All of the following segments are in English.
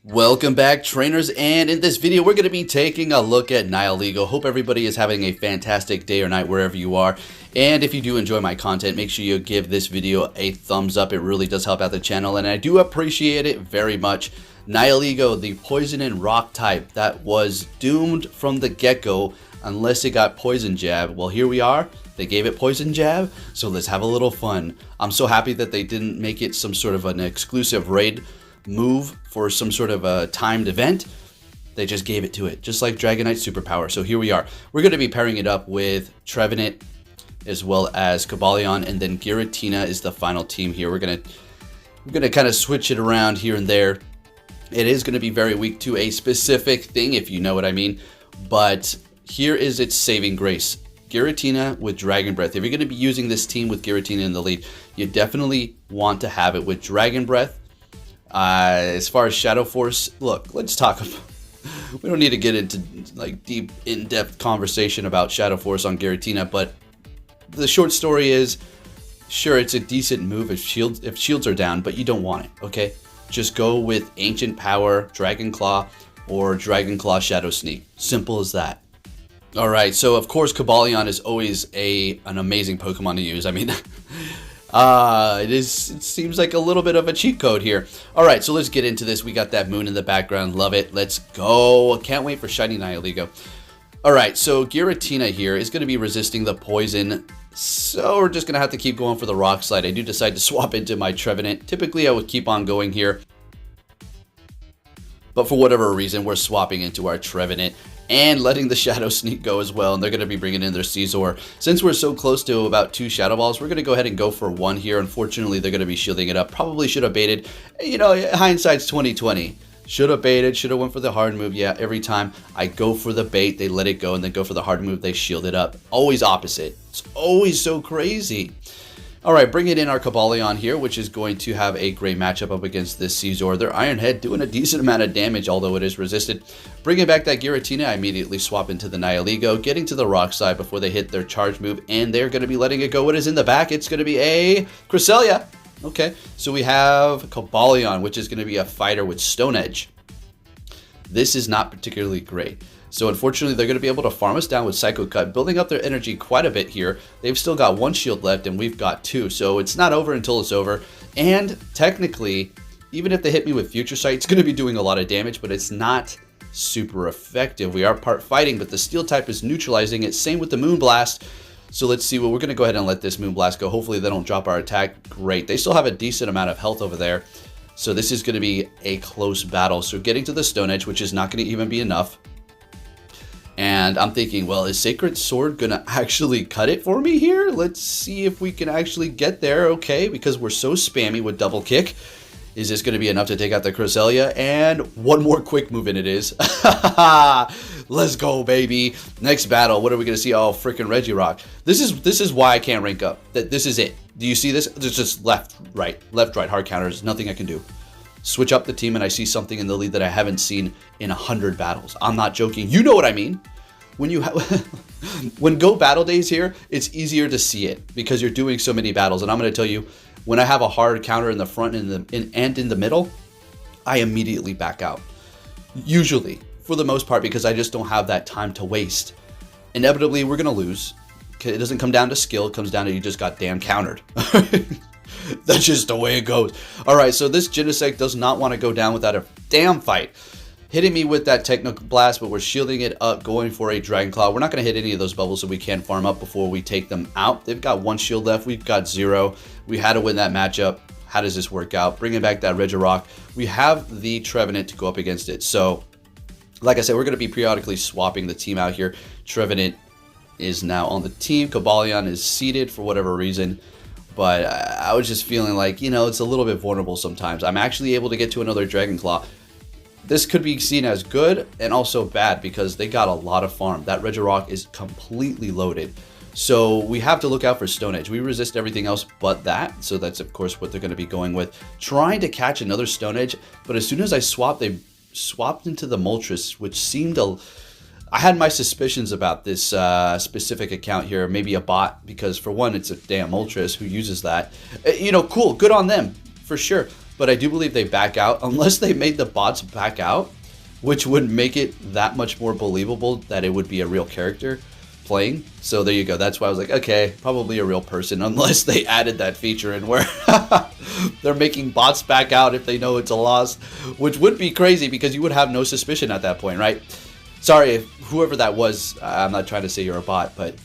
Welcome back, trainers, and in this video we're going to be taking a look at Nihilego. Hope everybody is having a fantastic day or night wherever you are, and if you do enjoy my content, make sure you give this video a thumbs up. It really does help out the channel, and I do appreciate it very much. Nihilego, the poison and rock type that was doomed from the get-go unless it got poison jab. Well, here we are. They gave it poison jab, so let's have a little fun. I'm so happy that they didn't make it some sort of an exclusive raid move for some sort of a timed event. They just gave it to it, just like Dragonite superpower. So here we are. We're going to be pairing it up with Trevenant as well as Cobalion, and then Giratina is the final team here. We're gonna kind of switch it around here and there. It is going to be very weak to a specific thing, if you know what I mean. But here is its saving grace. Giratina with Dragon Breath. If you're going to be using this team with Giratina in the lead, you definitely want to have it with Dragon Breath. As far as Shadow Force, look, let's talk about, we don't need to get into like deep, in-depth conversation about Shadow Force on Giratina, but the short story is, sure, it's a decent move if shields are down, but you don't want it, okay? Just go with Ancient Power, Dragon Claw, or Dragon Claw Shadow Sneak. Simple as that. Alright, so of course Cobalion is always an amazing Pokemon to use. I mean, it seems like a little bit of a cheat code here. Alright, so let's get into this. We got that moon in the background. Love it. Let's go. Can't wait for Shiny Nihilego. Alright, so Giratina here is going to be resisting the poison. So we're just going to have to keep going for the rock slide. I do decide to swap into my Trevenant. Typically I would keep on going here, but for whatever reason we're swapping into our Trevenant and letting the Shadow Sneak go as well, and they're going to be bringing in their Scizor. Since we're so close to about 2 Shadow Balls, we're going to go ahead and go for 1 here. Unfortunately, they're going to be shielding it up. Probably should have baited. You know, hindsight's 20/20. Should have baited, should have went for the hard move. Yeah, every time I go for the bait, they let it go, and then go for the hard move, they shield it up. Always opposite. It's always so crazy. Alright, bringing in our Cobalion here, which is going to have a great matchup up against this Scizor. Their Iron Head doing a decent amount of damage, although it is resisted. Bringing back that Giratina, I immediately swap into the Nihilego, getting to the rock side before they hit their charge move, and they're going to be letting it go. What is in the back? It's going to be a Cresselia. Okay, so we have Cobalion, which is going to be a fighter with Stone Edge. This is not particularly great. So unfortunately, they're going to be able to farm us down with Psycho Cut, building up their energy quite a bit here. They've still got 1 shield left, and we've got 2. So it's not over until it's over. And technically, even if they hit me with Future Sight, it's going to be doing a lot of damage, but it's not super effective. We are part fighting, but the Steel type is neutralizing it. Same with the Moonblast. So let's see. Well, we're going to go ahead and let this Moonblast go. Hopefully they don't drop our attack. Great. They still have a decent amount of health over there. So this is going to be a close battle. So getting to the Stone Edge, which is not going to even be enough. And I'm thinking, well, is Sacred Sword going to actually cut it for me here? Let's see if we can actually get there, okay, because we're so spammy with Double Kick. Is this going to be enough to take out the Cresselia? And one more quick move and it is. Let's go, baby. Next battle, what are we going to see? Oh, freaking Regirock. This is why I can't rank up. This is it. Do you see this? There's just left, right, hard counters. Nothing I can do. Switch up the team and I see something in the lead that I haven't seen in 100 battles. I'm not joking. You know what I mean. When you when go battle days here, it's easier to see it because you're doing so many battles. And I'm going to tell you, when I have a hard counter in the front and in the middle, I immediately back out. Usually, for the most part, because I just don't have that time to waste. Inevitably, we're going to lose. It doesn't come down to skill. It comes down to you just got damn countered. That's just the way it goes. Alright, so this Genesect does not want to go down without a damn fight. Hitting me with that Techno Blast, but we're shielding it up, going for a Dragon Claw. We're not going to hit any of those bubbles so we can farm up before we take them out. They've got 1 shield left. We've got 0. We had to win that matchup. How does this work out? Bringing back that Regirock. We have the Trevenant to go up against it. So, like I said, we're going to be periodically swapping the team out here. Trevenant is now on the team. Cobalion is seated for whatever reason. But I was just feeling like, you know, it's a little bit vulnerable sometimes. I'm actually able to get to another Dragon Claw. This could be seen as good and also bad because they got a lot of farm. That Regirock is completely loaded. So we have to look out for Stone Edge. We resist everything else but that. So that's, of course, what they're going to be going with. Trying to catch another Stone Edge. But as soon as I swapped, they swapped into the Moltres, which seemed a... I had my suspicions about this specific account here, maybe a bot, because for one, it's a damn Moltres who uses that. You know, cool, good on them, for sure. but I do believe they back out unless they made the bots back out, which would make it that much more believable that it would be a real character playing. So there you go. That's why I was like, okay, probably a real person, unless they added that feature in where they're making bots back out if they know it's a loss, which would be crazy because you would have no suspicion at that point, right? Sorry, if whoever that was, I'm not trying to say you're a bot, but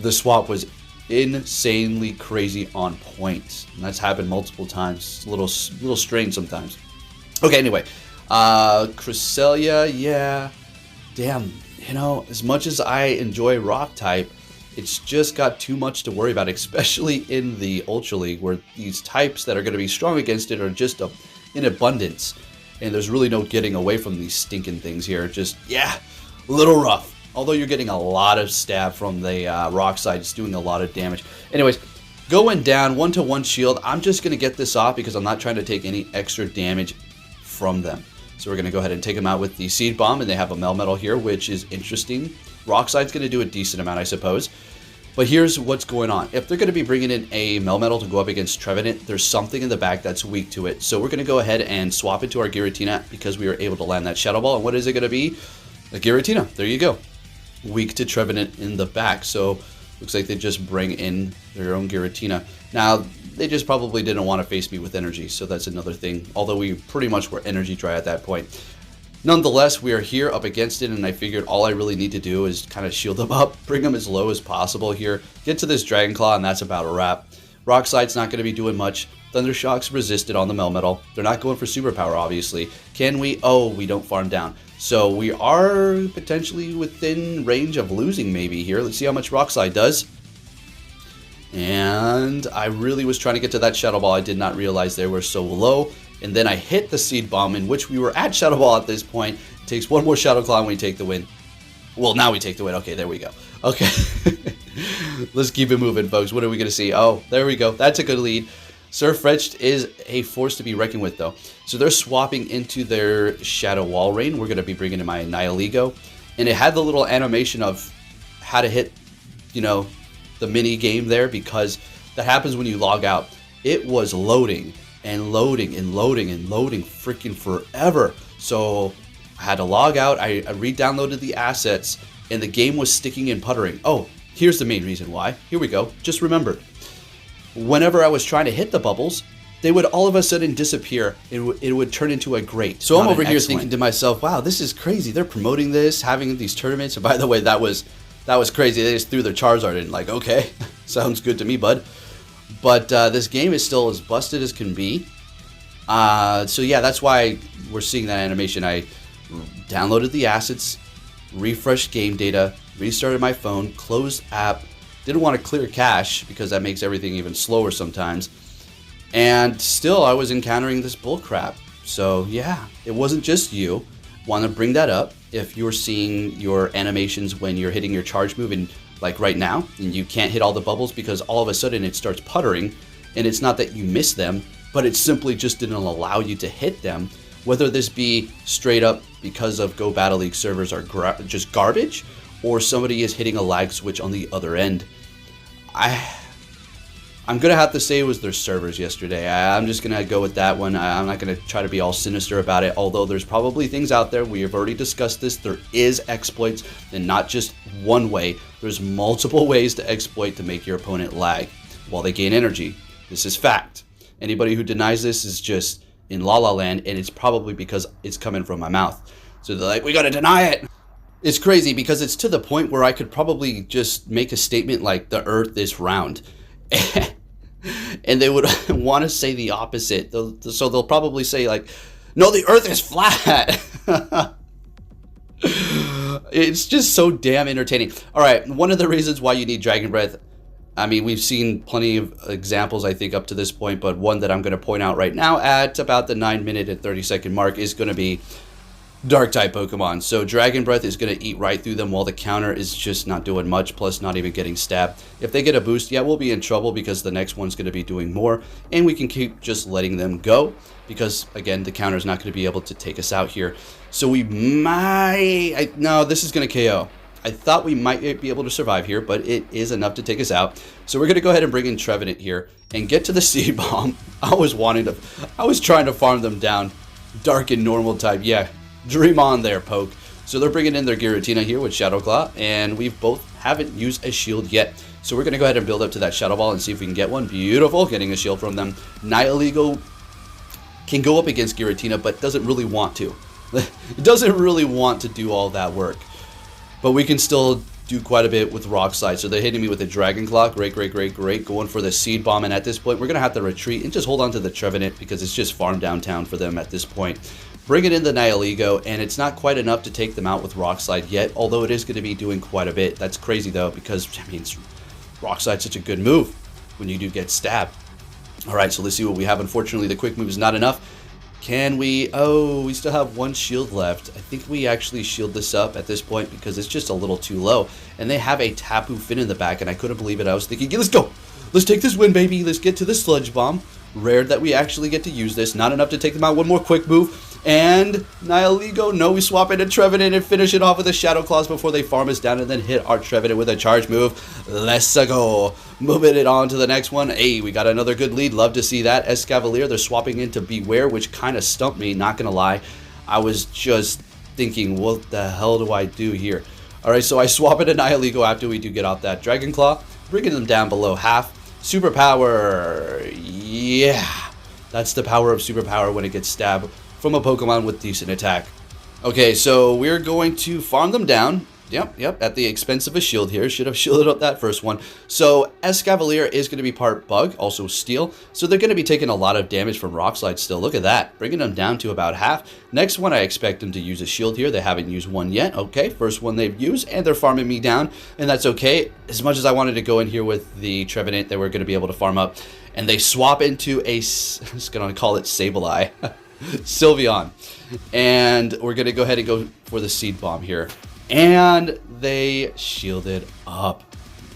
the swap was insanely crazy on point. And that's happened multiple times. A little strange sometimes. Okay, anyway. Cresselia, yeah. Damn, you know, as much as I enjoy rock type, it's just got too much to worry about, especially in the Ultra League, where these types that are going to be strong against it are just in abundance. And there's really no getting away from these stinking things here. Just, yeah, a little rough. Although you're getting a lot of stab from the rock side. It's doing a lot of damage. Anyways, going down, 1-to-1 shield. I'm just going to get this off because I'm not trying to take any extra damage from them. So we're going to go ahead and take them out with the Seed Bomb. And they have a Melmetal here, which is interesting. Rock side's going to do a decent amount, I suppose. But here's what's going on. If they're going to be bringing in a Melmetal to go up against Trevenant, there's something in the back that's weak to it. So we're going to go ahead and swap it to our Giratina because we were able to land that Shadow Ball. And what is it going to be? A Giratina. There you go. Weak to Trevenant in the back. So looks like they just bring in their own Giratina. Now, they just probably didn't want to face me with energy. So that's another thing. Although we pretty much were energy dry at that point. Nonetheless, we are here up against it, and I figured all I really need to do is kind of shield them up, bring them as low as possible here, get to this Dragon Claw, and that's about a wrap. Rock Slide's not going to be doing much. Thundershock's resisted on the Melmetal. They're not going for Superpower, obviously. Can we? Oh, we don't farm down. So we are potentially within range of losing maybe here. Let's see how much Rock Slide does. And I really was trying to get to that Shadow Ball. I did not realize they were so low. And then I hit the Seed Bomb, in which we were at Shadow Ball at this point. It takes one more Shadow Claw and we take the win. Well, now we take the win. Okay, there we go. Okay. Let's keep it moving, folks. What are we going to see? Oh, there we go. That's a good lead. Surfetched is a force to be reckoned with, though. So they're swapping into their Shadow Wall Rain. We're going to be bringing in my Nihilego. And it had the little animation of how to hit, you know, the mini game there, because that happens when you log out. It was loading and loading and loading and loading freaking forever. So I had to log out. I re-downloaded the assets and the game was sticking and puttering. Oh, here's the main reason why. Here we go. Just remembered. Whenever I was trying to hit the bubbles, they would all of a sudden disappear. It would turn into a great. So I'm over here thinking to myself, wow, this is crazy. They're promoting this, having these tournaments. And by the way, that was crazy. They just threw their Charizard in, like, okay, sounds good to me, bud. But this game is still as busted as can be. So yeah, that's why we're seeing that animation. I downloaded the assets, refreshed game data, restarted my phone, closed app. Didn't want to clear cache because that makes everything even slower sometimes. And still, I was encountering this bullcrap. So yeah, it wasn't just you. Want to bring that up. If you're seeing your animations when you're hitting your charge move, and like right now, and you can't hit all the bubbles because all of a sudden it starts puttering, and it's not that you miss them, but it simply just didn't allow you to hit them. Whether this be straight up because of Go Battle League servers are just garbage, or somebody is hitting a lag switch on the other end. I'm going to have to say it was their servers yesterday. I'm just going to go with that one. I'm not going to try to be all sinister about it, although there's probably things out there. We have already discussed this. There is exploits, and not just one way. There's multiple ways to exploit to make your opponent lag while they gain energy. This is fact. Anybody who denies this is just in La La Land, and it's probably because it's coming from my mouth. So they're like, we got to deny it. It's crazy because it's to the point where I could probably just make a statement like the earth is round. And they would want to say the opposite. So they'll probably say like, no, the earth is flat. It's just so damn entertaining. All right, one of the reasons why you need Dragon Breath, I mean, we've seen plenty of examples, I think, up to this point, but one that I'm going to point out right now at about the 9-minute and 30-second mark is going to be Dark-type Pokemon. So Dragon Breath is going to eat right through them while the counter is just not doing much, plus not even getting stabbed. If they get a boost, yeah, we'll be in trouble because the next one's going to be doing more, and we can keep just letting them go because, again, the counter is not going to be able to take us out here. So we might... No, this is going to KO. I thought we might be able to survive here, but it is enough to take us out. So we're going to go ahead and bring in Trevenant here and get to the Seed Bomb. I was trying to farm them down. Dark and normal type. Yeah, dream on there, Poke. So they're bringing in their Giratina here with Shadow Claw, and we both haven't used a shield yet. So we're going to go ahead and build up to that Shadow Ball and see if we can get one. Beautiful, getting a shield from them. Nihilego can go up against Giratina, but doesn't really want to. It doesn't really want to do all that work. But we can still do quite a bit with Rock Slide. So they're hitting me with a Dragon Claw. Great. Going for the Seed Bomb. And at this point, we're going to have to retreat and just hold on to the Trevenant because it's just farm downtown for them at this point. Bringing in the Nihilego, and it's not quite enough to take them out with Rock Slide yet, although it is going to be doing quite a bit. That's crazy, though, because, I mean, Rock Slide's such a good move when you do get stabbed. All right, so let's see what we have. Unfortunately, the quick move is not enough. Can we... Oh, we still have one shield left. I think we actually shield this up at this point because it's just a little too low. And they have a Tapu Fin in the back, and I couldn't believe it. I was thinking, yeah, let's go. Let's take this win, baby. Let's get to the Sludge Bomb. Rare that we actually get to use this. Not enough to take them out. One more quick move. And Nihilego, no, we swap into Trevenant and finish it off with a Shadow Claws before they farm us down and then hit our Trevenant with a charge move. Let's go. Moving it on to the next one. Hey, we got another good lead. Love to see that. Escavalier, they're swapping into Beware, which kind of stumped me, not going to lie. I was just thinking, what the hell do I do here? All right, so I swap into Nihilego after we do get off that Dragon Claw, bringing them down below half. Superpower. Yeah. That's the power of Superpower when it gets stabbed from a Pokemon with decent attack. Okay, so we're going to farm them down. Yep, at the expense of a shield here. Should have shielded up that first one. So Escavalier is going to be part Bug, also Steel. So they're going to be taking a lot of damage from Rock Slide still. Look at that. Bringing them down to about half. Next one, I expect them to use a shield here. They haven't used one yet. Okay, first one they've used, and they're farming me down. And that's okay. As much as I wanted to go in here with the Trevenant, they were going to be able to farm up. And they swap into a... I'm just going to call it Sableye. Sylveon. And we're going to go ahead and go for the Seed Bomb here. And they shielded up.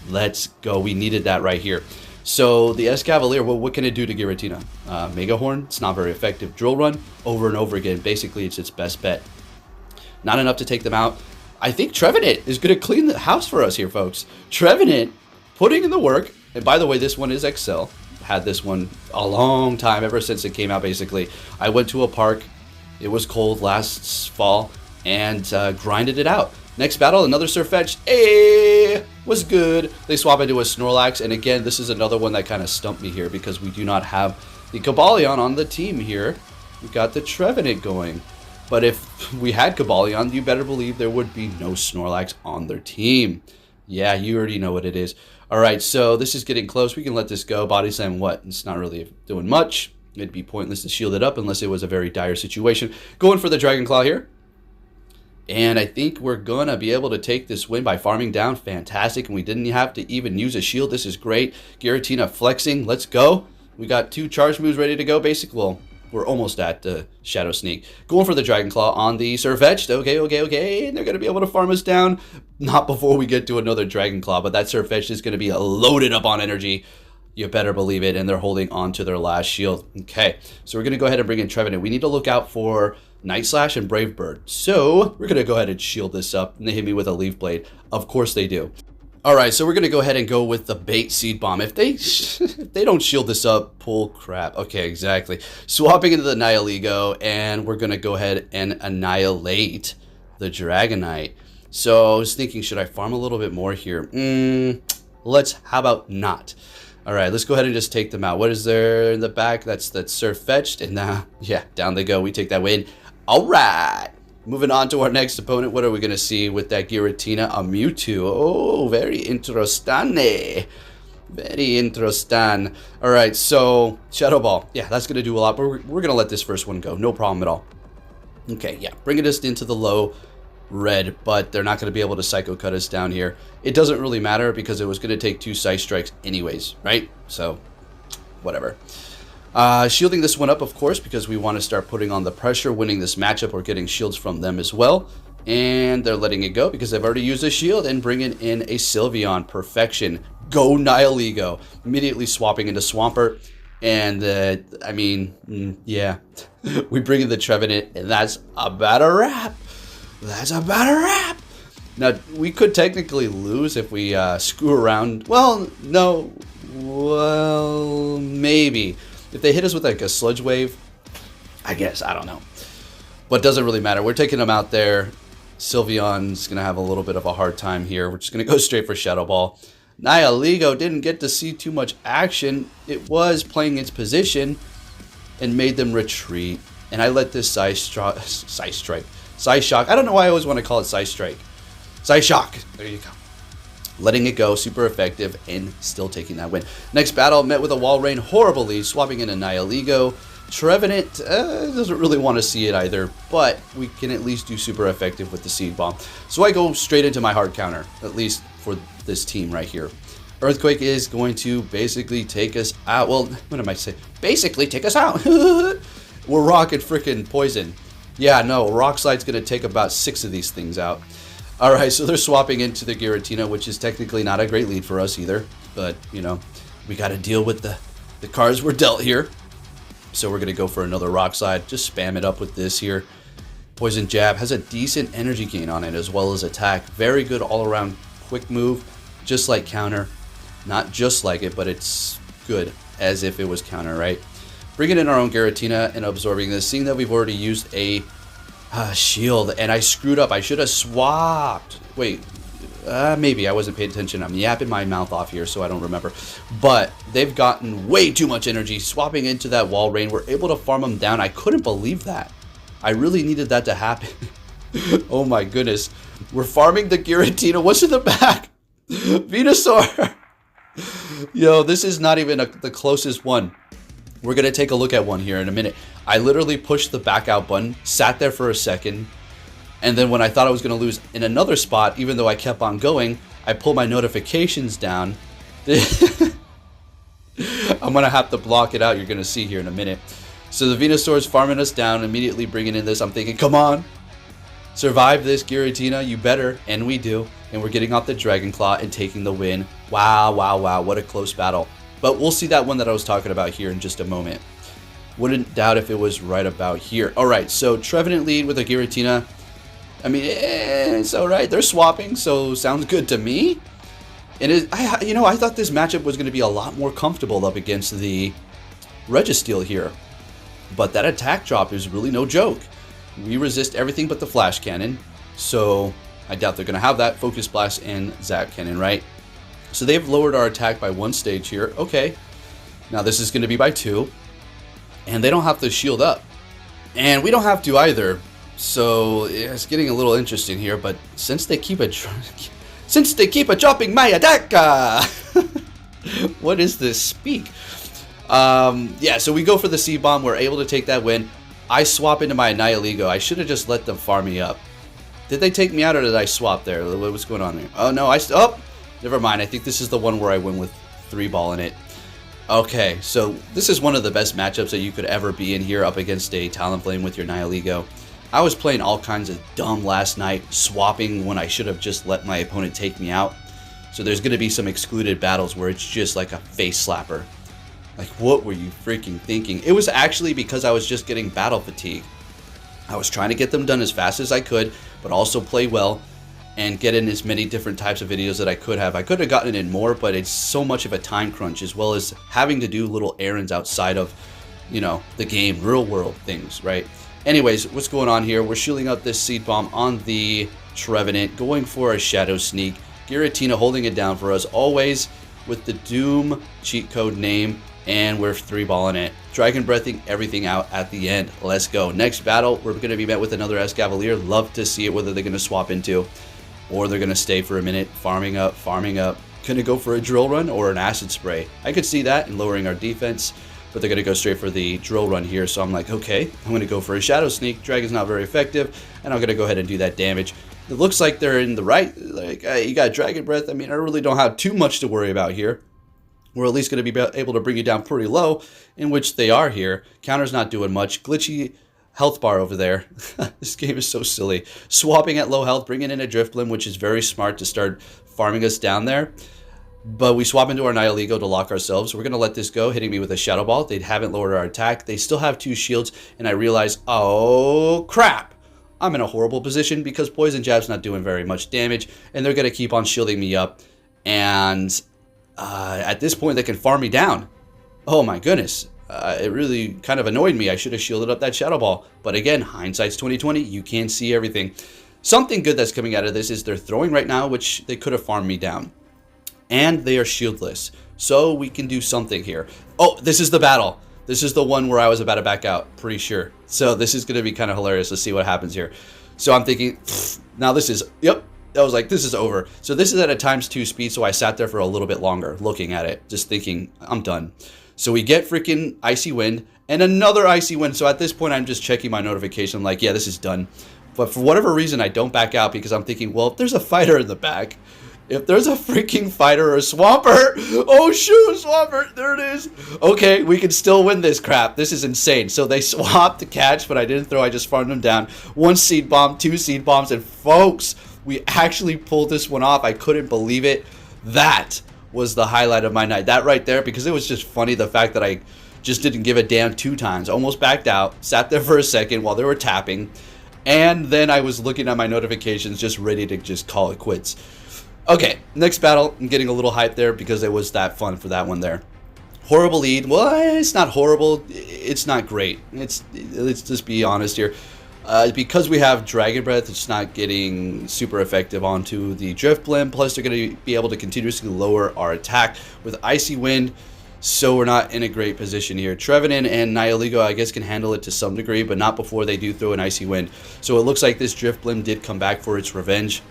Let's go. We needed that right here. So the Escavalier, well, what can it do to Giratina? Mega Horn, it's not very effective. Drill Run, over and over again. Basically, it's its best bet. Not enough to take them out. I think Trevenant is going to clean the house for us here, folks. Trevenant putting in the work. And by the way, this one is XL. Had this one a long time, ever since it came out, basically. I went to a park. It was cold last fall and grinded it out. Next battle, another Surfetch. Hey, was good. They swap into a Snorlax, and again, this is another one that kind of stumped me here because we do not have the Cobalion on the team here. We got the Trevenant going. But if we had Cobalion, you better believe there would be no Snorlax on their team. Yeah, you already know what it is. All right, so this is getting close. We can let this go. Body Slam, what? It's not really doing much. It'd be pointless to shield it up unless it was a very dire situation. Going for the Dragon Claw here. And I think we're going to be able to take this win by farming down. Fantastic. And we didn't have to even use a shield. This is great. Giratina flexing. Let's go. We got 2 charge moves ready to go. Basic. Well, we're almost at Shadow Sneak. Going for the Dragon Claw on the Surfetch. Okay. And they're going to be able to farm us down. Not before we get to another Dragon Claw. But that Surfetch is going to be loaded up on energy. You better believe it. And they're holding on to their last shield. Okay. So we're going to go ahead and bring in Trevenant. We need to look out for Night Slash and Brave Bird. So we're going to go ahead and shield this up. And they hit me with a Leaf Blade. Of course they do. Alright, so we're going to go ahead and go with the Bait Seed Bomb. If they don't shield this up, pull crap. Okay, exactly. Swapping into the Nihilego, and we're going to go ahead and annihilate the Dragonite. So I was thinking, should I farm a little bit more here? How about not? Alright, let's go ahead and just take them out. What is there in the back? That's Surfetched, and yeah, down they go. We take that win. Alright. Moving on to our next opponent, what are we going to see with that Giratina? A Mewtwo. Oh, very interesting. Very interesting. All right, so Shadow Ball. Yeah, that's going to do a lot, but we're going to let this first one go. No problem at all. Okay, yeah, bringing us into the low red, but they're not going to be able to Psycho Cut us down here. It doesn't really matter because it was going to take 2 Psy Strikes anyways, right? So, whatever. Shielding this one up, of course, because we want to start putting on the pressure, winning this matchup, or getting shields from them as well. And they're letting it go because they've already used a shield and bringing in a Sylveon. Perfection. Go Nihilego. Immediately swapping into Swampert. And, yeah. We bring in the Trevenant, and that's about a wrap. That's about a wrap. Now, we could technically lose if we screw around. Well, no. Well, maybe. If they hit us with like a sludge wave, I guess. I don't know. But it doesn't really matter. We're taking them out there. Sylveon's going to have a little bit of a hard time here. We're just going to go straight for Shadow Ball. Nihilego didn't get to see too much action. It was playing its position and made them retreat. And I let this Psy-Shock. I don't know why I always want to call it Psy-Strike. Psy-Shock. There you go. Letting it go, super effective, and still taking that win. Next battle, met with a Wall Rain, horrible lead, swapping in a Nihilego. Trevenant doesn't really want to see it either, but we can at least do super effective with the Seed Bomb. So I go straight into my hard counter, at least for this team right here. Earthquake is going to basically take us out. Well, what am I saying? Basically take us out. We're rocking freaking poison. Yeah, no, Rock Slide's going to take about 6 of these things out. Alright, so they're swapping into the Giratina, which is technically not a great lead for us either. But, you know, we got to deal with the cards we're dealt here. So we're going to go for another Rock Slide. Just spam it up with this here. Poison Jab has a decent energy gain on it as well as attack. Very good all-around quick move, just like counter. Not just like it, but it's good as if it was counter, right? Bringing in our own Giratina and absorbing this. Seeing that we've already used a shield and I screwed up. I should have swapped. Wait, maybe I wasn't paying attention. I'm yapping my mouth off here, so I don't remember. But they've gotten way too much energy. Swapping into that Wall Rain, we're able to farm them down. I couldn't believe that. I really needed that to happen. Oh my goodness. We're farming the Giratina. What's in the back? Venusaur. Yo, this is not even the closest one. We're going to take a look at one here in a minute. I literally pushed the back out button, sat there for a second, and then when I thought I was going to lose in another spot, even though I kept on going, I pulled my notifications down. I'm going to have to block it out. You're going to see here in a minute. So the Venusaur is farming us down, immediately bringing in this. I'm thinking, come on. Survive this, Giratina. You better. And we do. And we're getting off the Dragon Claw and taking the win. Wow, wow, wow. What a close battle. But we'll see that one that I was talking about here in just a moment. Wouldn't doubt if it was right about here. Alright, so Trevenant lead with a Giratina. I mean, it's alright. They're swapping, so sounds good to me. And I thought this matchup was going to be a lot more comfortable up against the Registeel here. But that attack drop is really no joke. We resist everything but the Flash Cannon. So I doubt they're going to have that. Focus Blast and Zap Cannon, right? So they've lowered our attack by 1 stage here. Okay. Now this is going to be by 2. And they don't have to shield up. And we don't have to either. So yeah, it's getting a little interesting here. But since they keep dropping my attack, what is this speak? Yeah, so we go for the Seed Bomb. We're able to take that win. I swap into my Nihilego. I should have just let them farm me up. Did they take me out or did I swap there? What's going on there? Oh, no. Never mind. I think this is the one where I win with 3-ball in it. Okay, so this is one of the best matchups that you could ever be in here up against a Talonflame with your Nihilego. I was playing all kinds of dumb last night, swapping when I should have just let my opponent take me out. So there's going to be some excluded battles where it's just like a face slapper. Like, what were you freaking thinking? It was actually because I was just getting battle fatigue. I was trying to get them done as fast as I could, but also play well and get in as many different types of videos that I could have. I could have gotten in more, but it's so much of a time crunch, as well as having to do little errands outside of, you know, the game, real world things, right? Anyways, what's going on here? We're shooting up this Seed Bomb on the Trevenant, going for a Shadow Sneak. Giratina holding it down for us, always with the Doom cheat code name, and we're 3-balling it. Dragon Breathing everything out at the end. Let's go. Next battle, we're going to be met with another Escavalier. Love to see it, whether they're going to swap into, or they're going to stay for a minute, farming up. Going to go for a Drill Run or an Acid Spray. I could see that in lowering our defense, but they're going to go straight for the Drill Run here. So I'm like, okay, I'm going to go for a Shadow Sneak. Dragon's not very effective, and I'm going to go ahead and do that damage. It looks like they're in the right. Like, you got Dragon Breath. I mean, I really don't have too much to worry about here. We're at least going to be able to bring you down pretty low, in which they are here. Counter's not doing much. Glitchy health bar over there. This game is so silly. Swapping at low health, bringing in a Drifblim, which is very smart to start farming us down there. But we swap into our Nihilego to lock ourselves. We're going to let this go, hitting me with a Shadow Ball. They haven't lowered our attack. They still have 2 shields, and I realize, oh, crap. I'm in a horrible position because Poison Jab's not doing very much damage, and they're going to keep on shielding me up. And at this point, they can farm me down. Oh my goodness. It really kind of annoyed me. I should have shielded up that Shadow Ball. But again, hindsight's 2020. You can't see everything. Something good that's coming out of this is they're throwing right now, which they could have farmed me down. And they are shieldless. So we can do something here. Oh, this is the battle. This is the one where I was about to back out, pretty sure. So this is going to be kind of hilarious. Let's see what happens here. So I'm thinking, now this is, yep. I was like, this is over. So this is at a ×2 speed, so I sat there for a little bit longer looking at it, just thinking, I'm done. So we get freaking Icy Wind and another Icy Wind. So at this point, I'm just checking my notification. I'm like, yeah, this is done. But for whatever reason, I don't back out because I'm thinking, well, if there's a fighter in the back, if there's a freaking fighter or a Swampert, oh shoot, Swampert, there it is. Okay, we can still win this crap. This is insane. So they swapped to catch, but I didn't throw. I just farmed them down. 1 seed bomb, 2 seed bombs, and folks, we actually pulled this one off. I couldn't believe it. That was the highlight of my night. That right there, because it was just funny, the fact that I just didn't give a damn 2 times. Almost backed out, sat there for a second while they were tapping, and then I was looking at my notifications just ready to just call it quits. Okay, next battle. I'm getting a little hyped there because it was that fun for that one there. Horrible lead. Well, it's not horrible. It's not great. Let's just be honest here. Because we have Dragon Breath, it's not getting super effective onto the Drift Blim. Plus, they're going to be able to continuously lower our attack with Icy Wind. So we're not in a great position here. Trevenant and Nihilego, I guess, can handle it to some degree, but not before they do throw an Icy Wind. So it looks like this Drift Blim did come back for its revenge.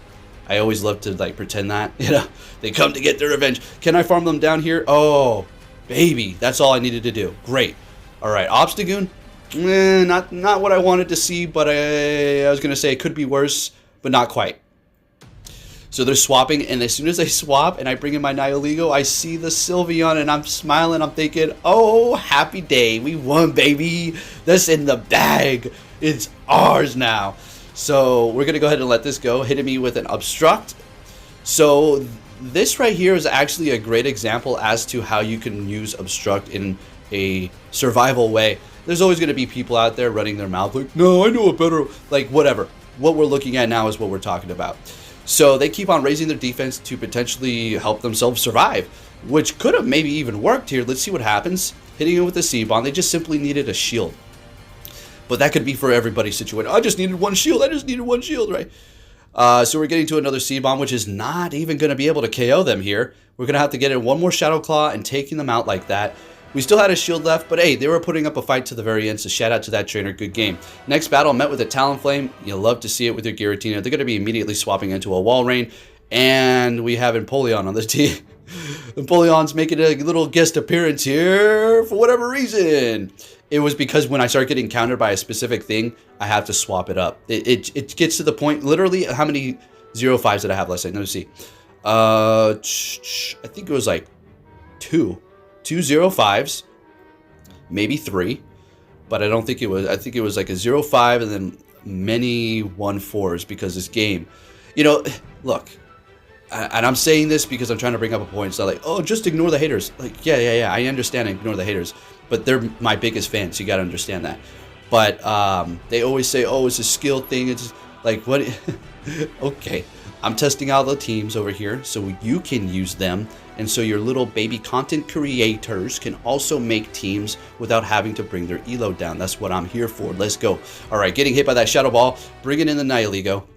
I always love to like pretend that, you know, they come to get their revenge. Can I farm them down here? Oh, baby, that's all I needed to do. Great. All right, Obstagoon, not what I wanted to see, but I was gonna say it could be worse, but not quite. So they're swapping, and as soon as they swap and I bring in my Nihilego, I see the Sylveon, and I'm smiling. I'm thinking, oh, happy day, we won, baby. That's in the bag. It's ours now. So we're going to go ahead and let this go, hitting me with an Obstruct. So this right here is actually a great example as to how you can use Obstruct in a survival way. There's always going to be people out there running their mouth like, no, I know a better, like whatever. What we're looking at now is what we're talking about. So they keep on raising their defense to potentially help themselves survive, which could have maybe even worked here. Let's see what happens. Hitting it with the C-Bomb, they just simply needed a shield. But that could be for everybody's situation. I just needed 1 shield. I just needed 1 shield, right? So we're getting to another C-Bomb, which is not even going to be able to KO them here. We're going to have to get in 1 more Shadow Claw and taking them out like that. We still had a shield left, but hey, they were putting up a fight to the very end, so shout out to that trainer. Good game. Next battle, met with a Talonflame. You'll love to see it with your Giratina. They're going to be immediately swapping into a Wall Rain. And we have Empoleon on the team. Empoleon's making a little guest appearance here for whatever reason. It was because when I start getting countered by a specific thing, I have to swap it up. It gets to the point, literally, how many 0-5s did I have last night? Let me see. I think it was like 2 0-5s, maybe 3, but I don't think it was. I think it was like a 0-5 and then many 1-4s because this game, you know, look, and I'm saying this because I'm trying to bring up a point. It's not like, oh, just ignore the haters. Like, yeah, I understand ignore the haters, but they're my biggest fans. You got to understand that. But they always say, oh, it's a skill thing. It's like, what? Okay, I'm testing out the teams over here so you can use them. And so your little baby content creators can also make teams without having to bring their elo down. That's what I'm here for. Let's go. All right, getting hit by that Shadow Ball. Bringing in the Nihilego.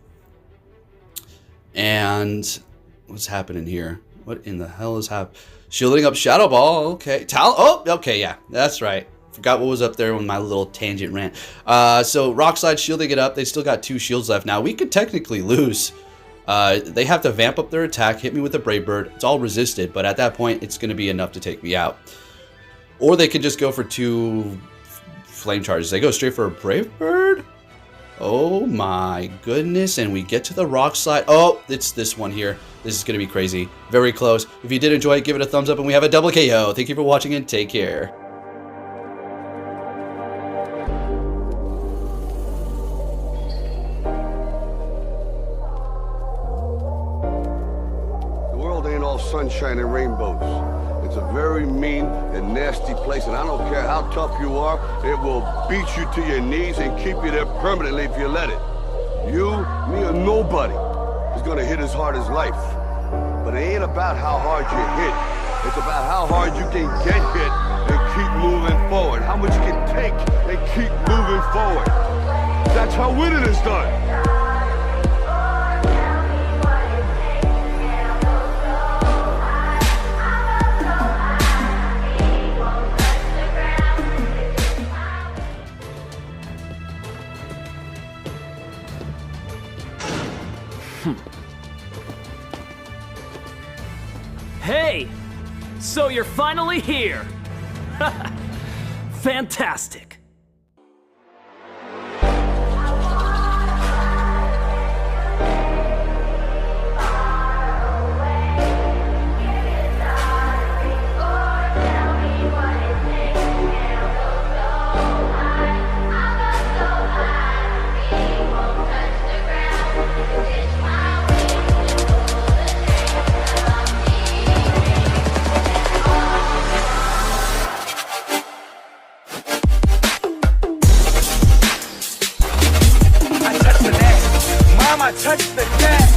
And what's happening here? What in the hell is happening? Shielding up Shadow Ball. Okay. Oh, okay, yeah. That's right. Forgot what was up there on my little tangent rant. So Rock Slide shielding it up. They still got 2 shields left. Now, we could technically lose. They have to vamp up their attack, hit me with a Brave Bird. It's all resisted, but at that point, it's going to be enough to take me out. Or they could just go for 2 Flame Charges. They go straight for a Brave Bird? Oh my goodness, and we get to the Rock Slide. Oh, it's this one here. This is going to be crazy. Very close. If you did enjoy it, give it a thumbs up, and we have a double KO. Thank you for watching, and take care. Sunshine and rainbows. It's a very mean and nasty place, and I don't care how tough you are, it will beat you to your knees and keep you there permanently if you let it. You, me, or nobody is gonna hit as hard as life. But it ain't about how hard you hit. It's about how hard you can get hit and keep moving forward. How much you can take and keep moving forward. That's how winning is done. Hey! So you're finally here! Fantastic! I touch the net.